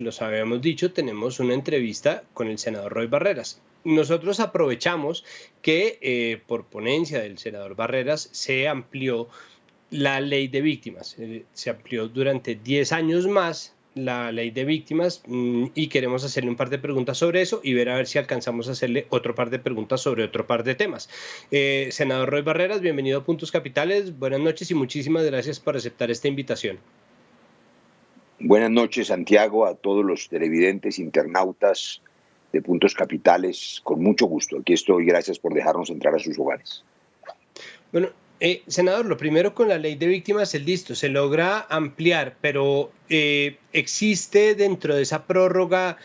los habíamos dicho, tenemos una entrevista con el senador Roy Barreras. Nosotros aprovechamos que por ponencia del senador Barreras se amplió la ley de víctimas. Se amplió durante 10 años más la ley de víctimas y queremos hacerle un par de preguntas sobre eso y ver a ver si alcanzamos a hacerle otro par de preguntas sobre otro par de temas. Senador Roy Barreras, bienvenido a Puntos Capitales. Buenas noches y muchísimas gracias por aceptar esta invitación. Buenas noches, Santiago, a todos los televidentes, internautas de Puntos Capitales. Con mucho gusto. Aquí estoy. Gracias por dejarnos entrar a sus hogares. Bueno, senador, lo primero con la ley de víctimas es listo, se logra ampliar, pero ¿existe dentro de esa prórroga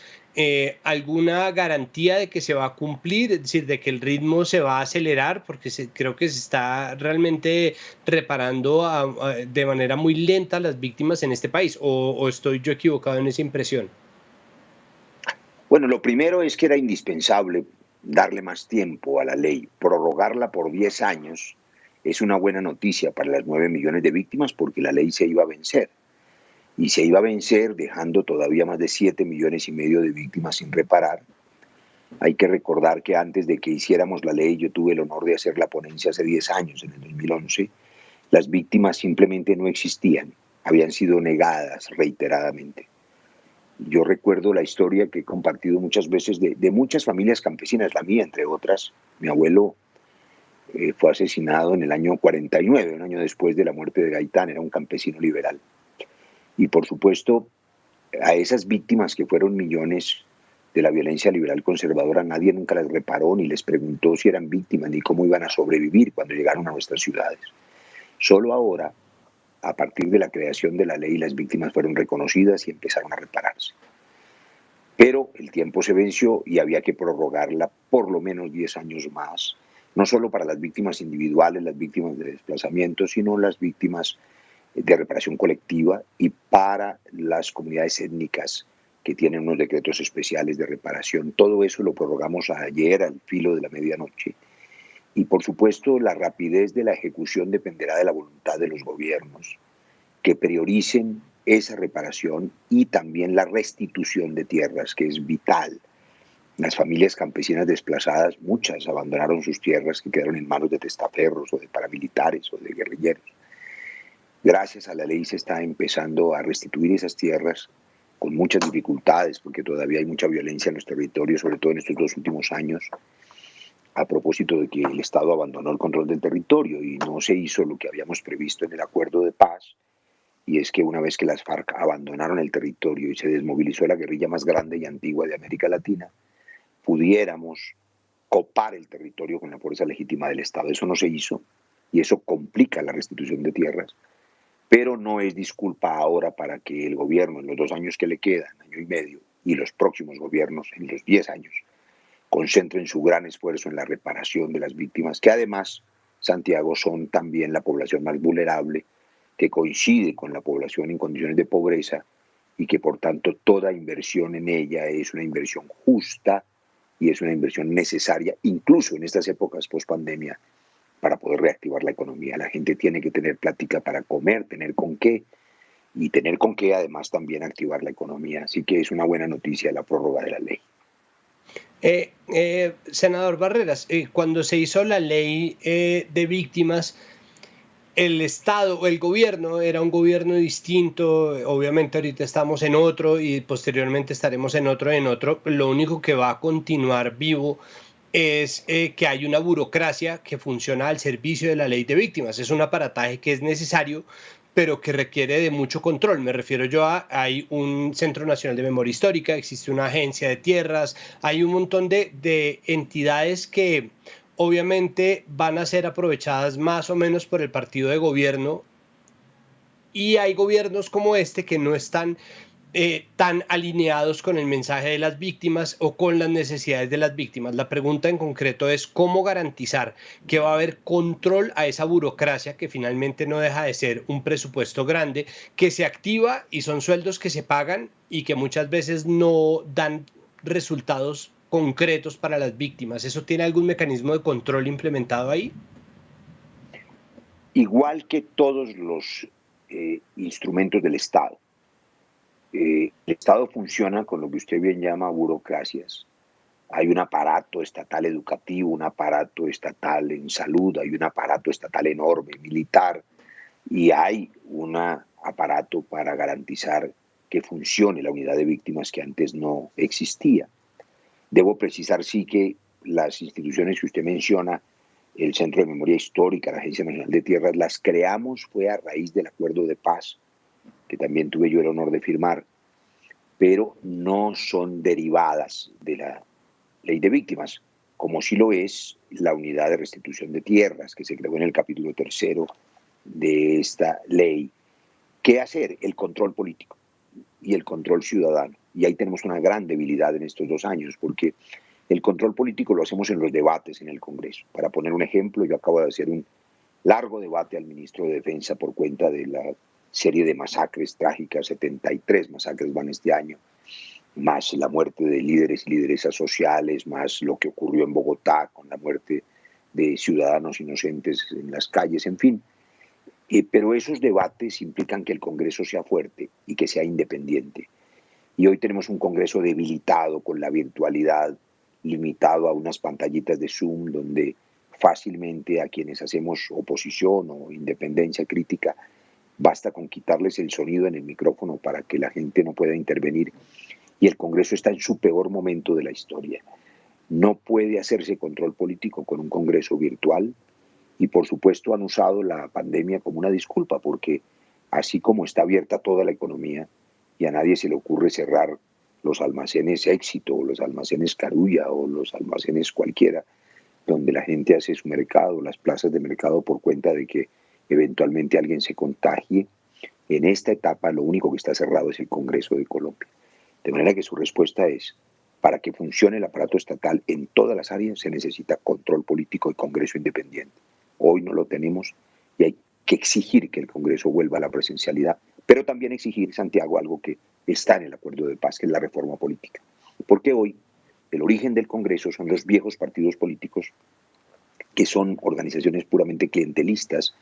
alguna garantía de que se va a cumplir? Es decir, de que el ritmo se va a acelerar, porque creo que se está realmente reparando de manera muy lenta a las víctimas en este país, o estoy yo equivocado en esa impresión. Bueno, lo primero es que era indispensable darle más tiempo a la ley, prorrogarla por 10 años. Es una buena noticia para las 9 millones de víctimas porque la ley se iba a vencer. Y se iba a vencer dejando todavía más de 7 millones y medio de víctimas sin reparar. Hay que recordar que antes de que hiciéramos la ley, yo tuve el honor de hacer la ponencia hace 10 años, en el 2011, las víctimas simplemente no existían, habían sido negadas reiteradamente. Yo recuerdo la historia que he compartido muchas veces de muchas familias campesinas, la mía entre otras. Mi abuelo fue asesinado en el año 49, un año después de la muerte de Gaitán, era un campesino liberal. Y por supuesto, a esas víctimas que fueron millones de la violencia liberal conservadora, nadie nunca las reparó ni les preguntó si eran víctimas ni cómo iban a sobrevivir cuando llegaron a nuestras ciudades. Solo ahora, a partir de la creación de la ley, las víctimas fueron reconocidas y empezaron a repararse. Pero el tiempo se venció y había que prorrogarla por lo menos 10 años más, no solo para las víctimas individuales, las víctimas de desplazamiento, sino las víctimas de reparación colectiva y para las comunidades étnicas que tienen unos decretos especiales de reparación. Todo eso lo prorrogamos ayer al filo de la medianoche. Y por supuesto la rapidez de la ejecución dependerá de la voluntad de los gobiernos, que prioricen esa reparación y también la restitución de tierras, que es vital. Las familias campesinas desplazadas, muchas abandonaron sus tierras que quedaron en manos de testaferros o de paramilitares o de guerrilleros. Gracias a la ley se está empezando a restituir esas tierras con muchas dificultades, porque todavía hay mucha violencia en los territorios, sobre todo en estos 2 últimos años, a propósito de que el Estado abandonó el control del territorio y no se hizo lo que habíamos previsto en el acuerdo de paz, y es que una vez que las FARC abandonaron el territorio y se desmovilizó la guerrilla más grande y antigua de América Latina, pudiéramos copar el territorio con la fuerza legítima del Estado. Eso no se hizo y eso complica la restitución de tierras, pero no es disculpa ahora para que el gobierno en los 2 años que le quedan, año y medio, y los próximos gobiernos en los 10 años, concentren su gran esfuerzo en la reparación de las víctimas, que además, Santiago, son también la población más vulnerable, que coincide con la población en condiciones de pobreza y que por tanto toda inversión en ella es una inversión justa y es una inversión necesaria, incluso en estas épocas post-pandemia, para poder reactivar la economía. La gente tiene que tener plática para comer, tener con qué, y tener con qué además también activar la economía. Así que es una buena noticia la prórroga de la ley. Senador Barreras, cuando se hizo la ley de víctimas, el Estado o el gobierno era un gobierno distinto. Obviamente ahorita estamos en otro y posteriormente estaremos en otro. Lo único que va a continuar vivo es que hay una burocracia que funciona al servicio de la ley de víctimas. Es un aparataje que es necesario, pero que requiere de mucho control. Me refiero yo hay un Centro Nacional de Memoria Histórica, existe una agencia de tierras, hay un montón de entidades que obviamente van a ser aprovechadas más o menos por el partido de gobierno, y hay gobiernos como este que no están tan alineados con el mensaje de las víctimas o con las necesidades de las víctimas. La pregunta en concreto es cómo garantizar que va a haber control a esa burocracia que finalmente no deja de ser un presupuesto grande que se activa y son sueldos que se pagan y que muchas veces no dan resultados concretos para las víctimas. ¿Eso tiene algún mecanismo de control implementado ahí? Igual que todos los instrumentos del Estado. el Estado funciona con lo que usted bien llama burocracias. Hay un aparato estatal educativo, un aparato estatal en salud, hay un aparato estatal enorme, militar, y hay un aparato para garantizar que funcione la unidad de víctimas que antes no existía. Debo precisar sí que las instituciones que usted menciona, el Centro de Memoria Histórica, la Agencia Nacional de Tierras, las creamos fue a raíz del acuerdo de paz, que también tuve yo el honor de firmar, pero no son derivadas de la ley de víctimas, como sí lo es la unidad de restitución de tierras, que se creó en el capítulo 3 de esta ley. ¿Qué hacer? El control político y el control ciudadano. Y ahí tenemos una gran debilidad en estos 2 años, porque el control político lo hacemos en los debates en el Congreso. Para poner un ejemplo, yo acabo de hacer un largo debate al ministro de Defensa por cuenta de la serie de masacres trágicas, 73 masacres van este año, más la muerte de líderes y lideresas sociales, más lo que ocurrió en Bogotá con la muerte de ciudadanos inocentes en las calles, en fin. Pero esos debates implican que el Congreso sea fuerte y que sea independiente. Y hoy tenemos un Congreso debilitado con la virtualidad, limitado a unas pantallitas de Zoom donde fácilmente a quienes hacemos oposición o independencia crítica basta con quitarles el sonido en el micrófono para que la gente no pueda intervenir. Y el Congreso está en su peor momento de la historia. No puede hacerse control político con un Congreso virtual y por supuesto han usado la pandemia como una disculpa porque así como está abierta toda la economía y a nadie se le ocurre cerrar los almacenes Éxito o los almacenes Carulla o los almacenes cualquiera donde la gente hace su mercado, las plazas de mercado por cuenta de que eventualmente alguien se contagie, en esta etapa lo único que está cerrado es el Congreso de Colombia. De manera que su respuesta es, para que funcione el aparato estatal en todas las áreas se necesita control político y Congreso independiente. Hoy no lo tenemos y hay que exigir que el Congreso vuelva a la presencialidad, pero también exigir, Santiago, algo que está en el acuerdo de paz, que es la reforma política. Porque hoy el origen del Congreso son los viejos partidos políticos que son organizaciones puramente clientelistas,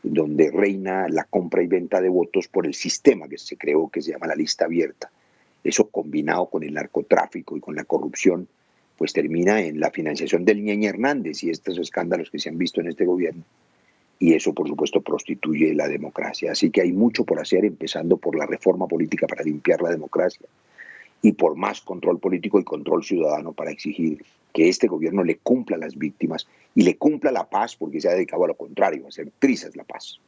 donde reina la compra y venta de votos por el sistema que se creó, que se llama la lista abierta. Eso combinado con el narcotráfico y con la corrupción, pues termina en la financiación del Ñeñe Hernández y estos escándalos que se han visto en este gobierno. Y eso, por supuesto, prostituye la democracia. Así que hay mucho por hacer, empezando por la reforma política para limpiar la democracia y por más control político y control ciudadano para exigir que este gobierno le cumpla a las víctimas y le cumpla la paz, porque se ha dedicado a lo contrario, a hacer trizas la paz.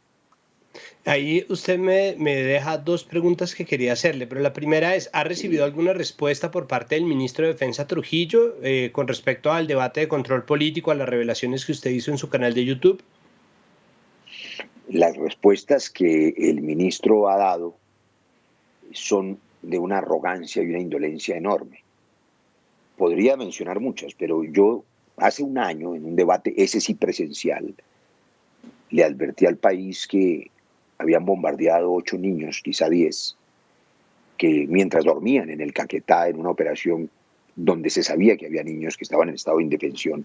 Ahí usted me deja 2 preguntas que quería hacerle, pero la primera es, ¿ha recibido alguna respuesta por parte del ministro de Defensa Trujillo con respecto al debate de control político, a las revelaciones que usted hizo en su canal de YouTube? Las respuestas que el ministro ha dado son de una arrogancia y una indolencia enorme. Podría mencionar muchas, pero yo hace un año, en un debate, ese sí presencial, le advertí al país que habían bombardeado 8 niños, quizá 10, que mientras dormían en el Caquetá, en una operación donde se sabía que había niños que estaban en estado de indefensión,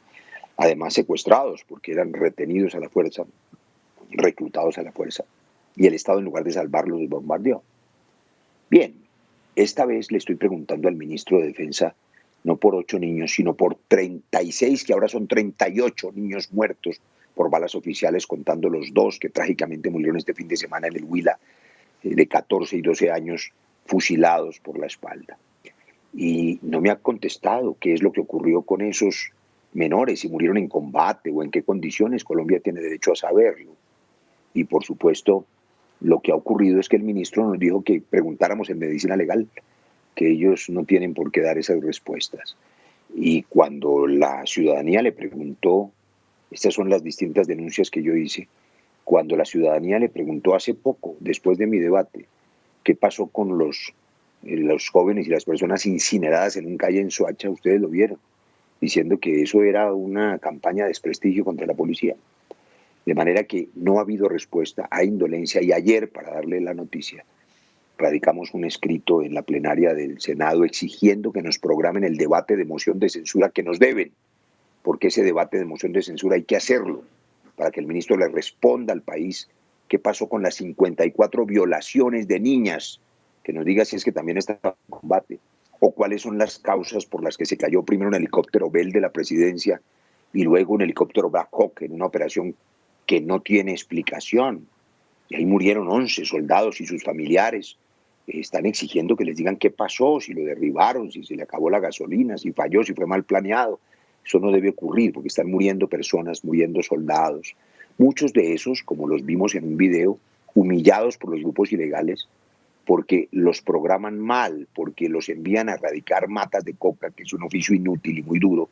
además secuestrados porque eran retenidos a la fuerza, reclutados a la fuerza, y el Estado en lugar de salvarlos los bombardeó. Bien, esta vez le estoy preguntando al ministro de Defensa no por 8 niños, sino por 36, que ahora son 38 niños muertos por balas oficiales, contando los 2 que trágicamente murieron este fin de semana en el Huila, de 14 y 12 años, fusilados por la espalda. Y no me ha contestado qué es lo que ocurrió con esos menores, si murieron en combate o en qué condiciones. Colombia tiene derecho a saberlo. Y por supuesto, lo que ha ocurrido es que el ministro nos dijo que preguntáramos en medicina legal, que ellos no tienen por qué dar esas respuestas. Y cuando la ciudadanía le preguntó, estas son las distintas denuncias que yo hice, cuando la ciudadanía le preguntó hace poco, después de mi debate, qué pasó con los jóvenes y las personas incineradas en un calle en Soacha, ustedes lo vieron, diciendo que eso era una campaña de desprestigio contra la policía. De manera que no ha habido respuesta, hay indolencia, y ayer, para darle la noticia, radicamos un escrito en la plenaria del Senado exigiendo que nos programen el debate de moción de censura que nos deben, porque ese debate de moción de censura hay que hacerlo para que el ministro le responda al país qué pasó con las 54 violaciones de niñas que nos diga si es que también está en combate, o cuáles son las causas por las que se cayó primero un helicóptero Bell de la presidencia y luego un helicóptero Black Hawk en una operación que no tiene explicación. Y ahí murieron 11 soldados y sus familiares. Están exigiendo que les digan qué pasó, si lo derribaron, si se le acabó la gasolina, si falló, si fue mal planeado. Eso no debe ocurrir porque están muriendo personas, muriendo soldados. Muchos de esos, como los vimos en un video, humillados por los grupos ilegales, porque los programan mal, porque los envían a erradicar matas de coca, que es un oficio inútil y muy duro,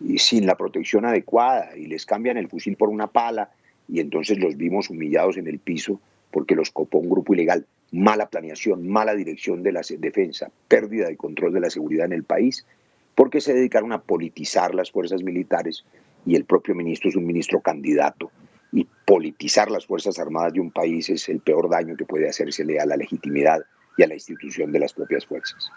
y sin la protección adecuada, y les cambian el fusil por una pala, y entonces los vimos humillados en el piso porque los copó un grupo ilegal. Mala planeación, mala dirección de la defensa, pérdida de control de la seguridad en el país, porque se dedicaron a politizar las fuerzas militares, y el propio ministro es un ministro candidato, y politizar las Fuerzas Armadas de un país es el peor daño que puede hacérsele a la legitimidad y a la institución de las propias fuerzas.